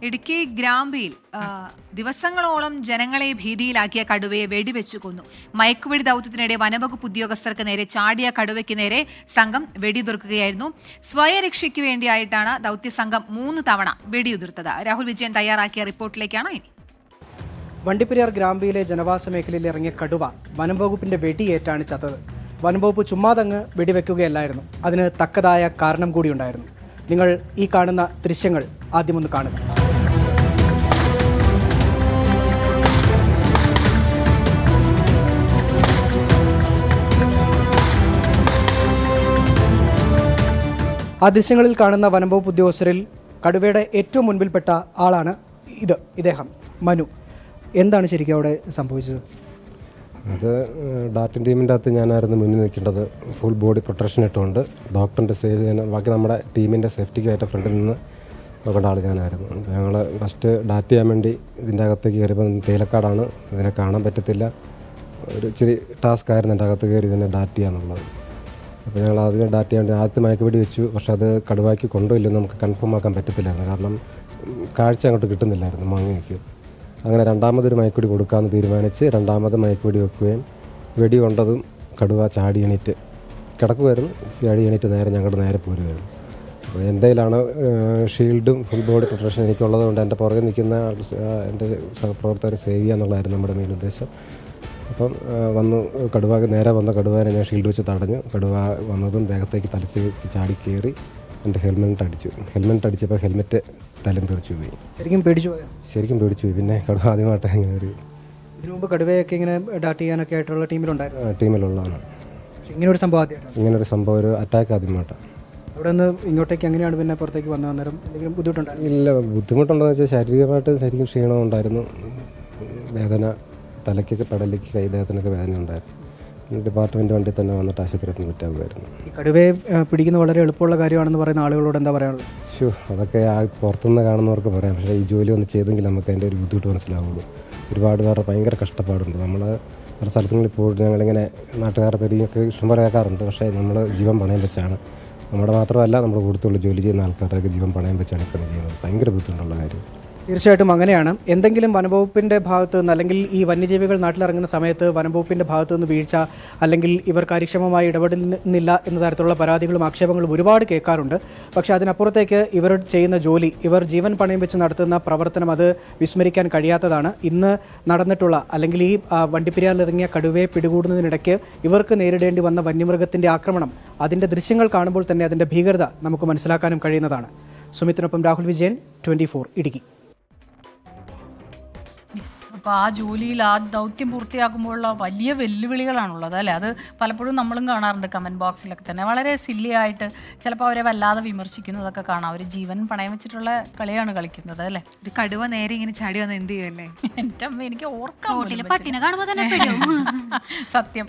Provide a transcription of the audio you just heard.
ഇടുക്കി ഗ്രാമ്പിയിൽ ദിവസങ്ങളോളം ജനങ്ങളെ ഭീതിയിലാക്കിയ കടുവയെ വെടിവെച്ചു കൊന്നു. മയക്കുവെടി ദൗത്യത്തിനിടെ വനവകുപ്പ് ഉദ്യോഗസ്ഥർക്ക് നേരെ ചാടിയ കടുവയ്ക്ക് നേരെ സംഘം വെടിയുതിർക്കുകയായിരുന്നു. സ്വയരക്ഷയ്ക്ക് വേണ്ടിയായിട്ടാണ് ദൗത്യസംഘം 3 തവണ വെടിയുതിർത്തത്. രാഹുൽ വിജയൻ തയ്യാറാക്കിയ റിപ്പോർട്ടിലേക്കാണ് ഇനി. വണ്ടിപ്പെരിയാർ ഗ്രാമ്പിയിലെ ജനവാസ മേഖലയിൽ ഇറങ്ങിയ കടുവ വനംവകുപ്പിന്റെ വെടിയേറ്റാണ് ചത്തത്. വനംവകുപ്പ് ചുമ്മാതങ്ങ് വെടിവെക്കുകയല്ലായിരുന്നു, അതിന് തക്കതായ കാരണം കൂടിയുണ്ടായിരുന്നു. നിങ്ങൾ ഈ കാണുന്ന ദൃശ്യങ്ങൾ ആദ്യമൊന്ന് കാണുക. ആ ദൃശ്യങ്ങളിൽ കാണുന്ന വനംവകുപ്പ് ഉദ്യോഗസ്ഥരിൽ കടുവയുടെ ഏറ്റവും മുൻപിൽപ്പെട്ട ആളാണ് ഇദ്ദേഹം മനു. എന്താണ് ശരിക്കും അവിടെ സംഭവിച്ചത്? അത് ഡാറ്റൻ ടീമിൻ്റെ അകത്ത് ഞാനായിരുന്നു മുന്നിൽ നിൽക്കേണ്ടത്. ഫുൾ ബോഡി പ്രൊട്ടക്ഷൻ ഇട്ടുകൊണ്ട് ഡോക്ടറിൻ്റെ സേവ് ചെയ്യാൻ, ബാക്കി നമ്മുടെ ടീമിൻ്റെ സേഫ്റ്റിക്കായിട്ട് ഫ്രണ്ടിൽ നിന്ന് നോക്കേണ്ട ആൾ ഞാനായിരുന്നു. ഞങ്ങൾ ഫസ്റ്റ് ഡാറ്റ് ചെയ്യാൻ വേണ്ടി ഇതിൻ്റെ അകത്തേക്ക് കയറിയപ്പോൾ തേലക്കാടാണ്, ഇതിനെ കാണാൻ പറ്റത്തില്ല. ഒരു ഇച്ചിരി ടാസ്ക് ആയിരുന്നു എൻ്റെ അകത്ത് കയറി ഇതിനെ ഡാറ്റ് ചെയ്യാന്നുള്ളത്. അപ്പോൾ ഞങ്ങൾ ആദ്യം ഡാറ്റ് ചെയ്യാൻ വേണ്ടി ആദ്യത്തെ മയക്കുവെടി വെച്ചു. പക്ഷേ അത് കടുവാക്കി കൊണ്ടുപോയില്ലെന്ന് നമുക്ക് കൺഫേം ആക്കാൻ പറ്റത്തില്ലായിരുന്നു, കാരണം കാഴ്ച അങ്ങോട്ട് കിട്ടുന്നില്ലായിരുന്നു, മങ്ങി നിൽക്കും. അങ്ങനെ രണ്ടാമതൊരു മയക്കുവെടി കൊടുക്കാമെന്ന് തീരുമാനിച്ച് രണ്ടാമത് മയക്കുവെടി വെക്കുകയും വെടി കൊണ്ടതും കടുവ ചാടി എണീറ്റ് കിടക്കുമായിരുന്നു. ചാടി എണീറ്റ് നേരെ ഞങ്ങളുടെ നേരെ പോരുകയായിരുന്നു. അപ്പോൾ എൻ്റെ കയ്യിലാണ് ഷീൽഡും ഫുൾ ബോഡി പ്രൊട്ടക്ഷൻ എനിക്കുള്ളത് കൊണ്ട് എൻ്റെ പുറകെ നിൽക്കുന്ന എൻ്റെ സഹപ്രവർത്തകരെ സേവ് ചെയ്യുക എന്നുള്ളതായിരുന്നു നമ്മുടെ മെയിൻ ഉദ്ദേശം. അപ്പം നേരെ വന്ന കടുവേനെ ഞാൻ ഷീൽഡ് വെച്ച് തടഞ്ഞു. കടുവ വന്നതും ദേഹത്തേക്ക് തലച്ച് ചാടി കയറി എൻ്റെ ഹെൽമെറ്റ് അടിച്ചപ്പോൾ ഹെൽമെറ്റ് തലം തെറിച്ചു പോയി. ശരിക്കും പേടിച്ചു പോയി. പിന്നെ കടുവ ആദ്യമായിട്ട് ഇങ്ങനെ ഇതിനു മുമ്പ് കടുവയൊക്കെ ഇങ്ങനെ ഡാറ്റ് ചെയ്യാനൊക്കെ ആയിട്ടുള്ള ടീമിലുള്ളതാണ്. ഇങ്ങനൊരു സംഭവം ഒരു അറ്റാക്ക് ആദ്യമായിട്ടാണ്. അവിടെ നിന്ന് ഇങ്ങോട്ടേക്ക് എങ്ങനെയാണ് പിന്നെ പുറത്തേക്ക് വന്ന നേരം എന്തെങ്കിലും ബുദ്ധിമുട്ടുണ്ടായിരുന്നു? ഇല്ല, ബുദ്ധിമുട്ടുണ്ടെന്ന് വെച്ചാൽ ശാരീരികമായിട്ട് ശരിക്കും ക്ഷീണമുണ്ടായിരുന്നു, വേദന, തലയ്ക്ക് പെടലിക്ക് ദേഹത്തിനൊക്കെ വേദന ഉണ്ടായിരുന്നു. ഡിപ്പാർട്ട്മെൻറ്റ് വണ്ടി തന്നെ വന്നിട്ട് ആശുപത്രിയിൽ വിറ്റാകുമായിരുന്നു. ഈ കടുവയെ പിടിക്കുന്ന വളരെ എളുപ്പമുള്ള കാര്യമാണെന്ന് പറയുന്ന ആളുകളോട് എന്താ പറയാനുള്ളത്? അതൊക്കെ പുറത്തുനിന്ന് കാണുന്നവർക്ക് പറയാം. പക്ഷേ ഈ ജോലി ഒന്ന് ചെയ്തെങ്കിൽ നമുക്ക് അതിൻ്റെ ഒരു ബുദ്ധിമുട്ട് മനസ്സിലാവുള്ളൂ. ഒരുപാട് പേരുടെ ഭയങ്കര കഷ്ടപ്പാടുണ്ട്. നമ്മൾ പല സ്ഥലങ്ങളിൽ പോയിട്ട് ഞങ്ങളിങ്ങനെ നാട്ടുകാരുടെ പെരിയൊക്കെ ഇഷ്ടംപോലെ കേൾക്കാറുണ്ട്. പക്ഷേ നമ്മൾ ജീവൻ പണയം വെച്ചാണ്, നമ്മുടെ മാത്രമല്ല നമ്മുടെ കൂടുതലുള്ള ജോലി ചെയ്യുന്ന ആൾക്കാരുടെയൊക്കെ ജീവൻ പണയം വെച്ചാണ് ഇപ്പോൾ ചെയ്യുന്നത്. ഭയങ്കര ബുദ്ധിമുട്ടുള്ള കാര്യം. തീർച്ചയായിട്ടും അങ്ങനെയാണ്. എന്തെങ്കിലും വനംവകുപ്പിൻ്റെ ഭാഗത്ത് നിന്ന്, അല്ലെങ്കിൽ ഈ വന്യജീവികൾ നാട്ടിലിറങ്ങുന്ന സമയത്ത് വനംവകുപ്പിൻ്റെ ഭാഗത്തു നിന്ന് വീഴ്ച, അല്ലെങ്കിൽ ഇവർ കാര്യക്ഷമമായി ഇടപെടുന്നില്ല എന്ന തരത്തിലുള്ള പരാതികളും ആക്ഷേപങ്ങളും ഒരുപാട് കേൾക്കാറുണ്ട്. പക്ഷേ അതിനപ്പുറത്തേക്ക് ഇവർ ചെയ്യുന്ന ജോലി, ഇവർ ജീവൻ പണയം വെച്ച് നടത്തുന്ന പ്രവർത്തനം, അത് വിസ്മരിക്കാൻ കഴിയാത്തതാണ്. ഇന്ന് നടന്നിട്ടുള്ള, അല്ലെങ്കിൽ ഈ വണ്ടിപ്പെരിയാറിലിറങ്ങിയ കടുവയെ പിടികൂടുന്നതിനിടയ്ക്ക് ഇവർക്ക് നേരിടേണ്ടി വന്ന വന്യമൃഗത്തിൻ്റെ ആക്രമണം, അതിൻ്റെ ദൃശ്യങ്ങൾ കാണുമ്പോൾ തന്നെ അതിൻ്റെ ഭീകരത നമുക്ക് മനസ്സിലാക്കാനും കഴിയുന്നതാണ്. സുമിത്തിനൊപ്പം രാഹുൽ വിജയൻ, 24 ഇടുക്കി. അപ്പോൾ ആ ജോലിയിൽ ആ ദൗത്യം പൂർത്തിയാക്കുമ്പോഴുള്ള വലിയ വെല്ലുവിളികളാണുള്ളത് അല്ലേ? അത് പലപ്പോഴും നമ്മളും കാണാറുണ്ട് കമൻറ്റ് ബോക്സിലൊക്കെ തന്നെ. വളരെ സില്ലി ആയിട്ട് ചിലപ്പോൾ അവരെ വല്ലാതെ വിമർശിക്കുന്നതൊക്കെ കാണാം. അവർ ജീവൻ പണയം വെച്ചിട്ടുള്ള കളിയാണ് കളിക്കുന്നത് അല്ലേ? ഒരു കടുവ നേരെ ഇങ്ങനെ ചാടി വന്ന് എന്ത് ചെയ്യുമല്ലേ? എൻ്റെ അമ്മ, എനിക്ക് ഓർക്കാൻ പട്ടിനെ കാണുമ്പോൾ തന്നെ സത്യം.